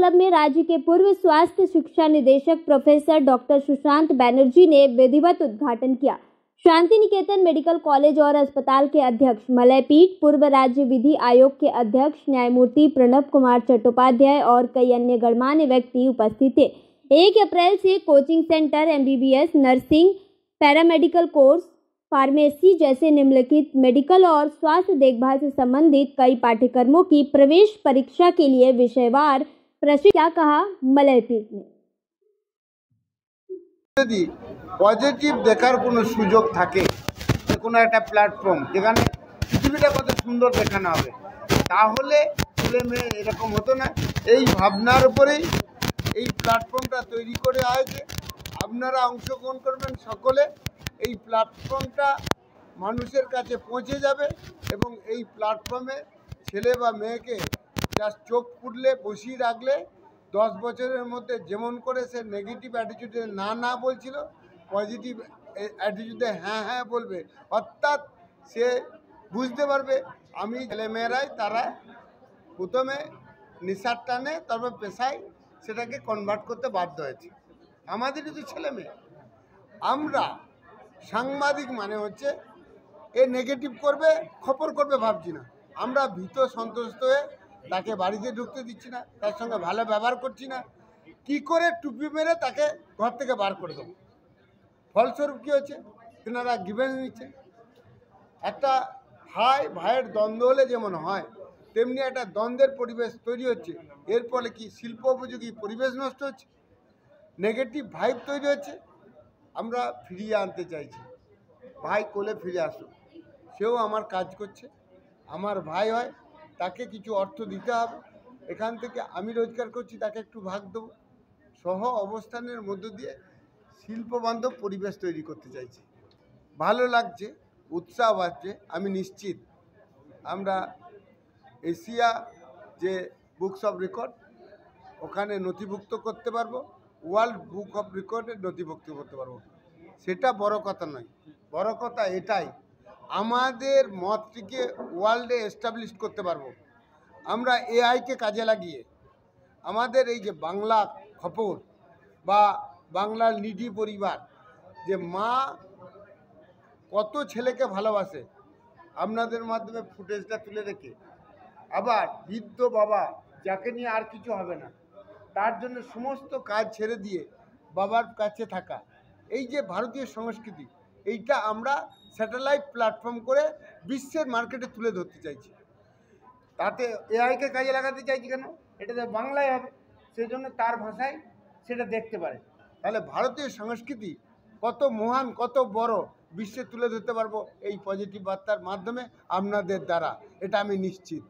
Club में राज्य के पूर्व स्वास्थ्य शिक्षा निदेशक प्रोफेसर डॉक्टर सुशांत बनर्जी ने विधिवत उद्घाटन किया। शांति निकेतन मेडिकल कॉलेज और अस्पताल के अध्यक्ष मलयपीठ, पूर्व राज्य विधि आयोग के अध्यक्ष न्यायमूर्ति प्रणव कुमार चट्टोपाध्याय और कई अन्य गणमान्य व्यक्ति उपस्थित थे। 1 अप्रैल से coaching centre, MBBS, nursing, paramedical course, pharmacy जैसे निम्नलिखित मेडिकल और स्वास्थ्य देखभाल से संबंधित कई पाठ्यक्रमों की प्रवेश परीक्षा के लिए विषयवार प्रशिक्षण। क्या कहा मलयपीठ ने? যদি পজিটিভ দেখার কোনো সুযোগ থাকে, কোনো একটা প্ল্যাটফর্ম যেখানে পৃথিবীটা কত সুন্দর দেখানো হবে, তাহলে ছেলে মেয়ে এরকম হতো না। এই ভাবনার উপরেই এই প্ল্যাটফর্মটা তৈরি করে হয়েছে। আপনারা অংশগ্রহণ করবেন সকলে। এই প্ল্যাটফর্মটা মানুষের কাছে পৌঁছে যাবে এবং এই প্ল্যাটফর্মে ছেলে বা মেয়েকে জাস্ট চোখ ফুটলে বসিয়ে রাখলে 10 বছরের মধ্যে যেমন করে সে নেগেটিভ অ্যাটিটিউডে না বলছিল, পজিটিভ অ্যাটিটিউডে হ্যাঁ বলবে। অর্থাৎ সে বুঝতে পারবে আমি ছেলেমেয়েরাই তারা প্রথমে নেশার টানে তারপর পেশায় সেটাকে কনভার্ট করতে বাধ্য হয়েছে। আমাদেরই তো ছেলে মেয়ে। আমরা সাংবাদিক মানে হচ্ছে এ নেগেটিভ করবে, খবর করবে ভাবছি না। আমরা ভীত সন্ত্রস্ত হয়ে তাকে বাড়িতে ঢুকতে দিচ্ছি না, তার সঙ্গে ভালো ব্যবহার করছি না। কি করে টুপি মেরে তাকে ঘর থেকে বার করে দেবো। ফলস্বরূপ কী হচ্ছে, তেনারা গিভেন নিচ্ছে। একটা ভাইয়ের দ্বন্দ্ব হলে যেমন হয়, তেমনি একটা দ্বন্দ্বের পরিবেশ তৈরি হচ্ছে। এর ফলে কি শিল্প উপযোগী পরিবেশ নষ্ট হচ্ছে, নেগেটিভ ভাইব তৈরি হচ্ছে। আমরা ফিরিয়ে আনতে চাইছি, ভাই কোলে ফিরে আসুক। সেও আমার কাজ করছে, আমার ভাই হয়, তাকে কিছু অর্থ দিতে হবে। এখান থেকে আমি রোজগার করছি, তাকে একটু ভাগ দেবো। সহ অবস্থানের মধ্য দিয়ে শিল্পবান্ধব পরিবেশ তৈরি করতে চাইছি। ভালো লাগছে, উৎসাহ আছে। আমি নিশ্চিত আমরা এশিয়া যে বুকস অফ রেকর্ড ওখানে নথিভুক্ত করতে পারবো, ওয়ার্ল্ড বুক অফ রেকর্ডে নথিভুক্ত করতে পারবো। সেটা বড় কথা নয়, বড় কথা এটাই আমাদের মতটিকে ওয়ার্ল্ডে এস্টাবলিশ করতে পারবো। আমরা এআইকে কাজে লাগিয়ে আমাদের এই যে বাংলা খবর বা বাংলার নিডি পরিবার, যে মা কত ছেলেকে ভালোবাসে, আপনাদের মাধ্যমে ফুটেজটা তুলে রেখে, আবার বৃদ্ধ বাবা যাকে নিয়ে আর কিছু হবে না, তার জন্য সমস্ত কাজ ছেড়ে দিয়ে বাবার কাছে থাকা, এই যে ভারতীয় সংস্কৃতি, এইটা আমরা স্যাটেলাইট প্ল্যাটফর্ম করে বিশ্বের মার্কেটে তুলে ধরতে চাইছি। তাতে এআইকে কাজে লাগাতে চাইছি কেন, এটা তো বাংলায় হবে, সেই জন্য তার ভাষায় সেটা দেখতে পারে। তাহলে ভারতীয় সংস্কৃতি কত মহান, কত বড় বিশ্বে তুলে ধরতে পারবো এই পজিটিভ বার্তার মাধ্যমে আপনাদের দ্বারা, এটা আমি নিশ্চিত।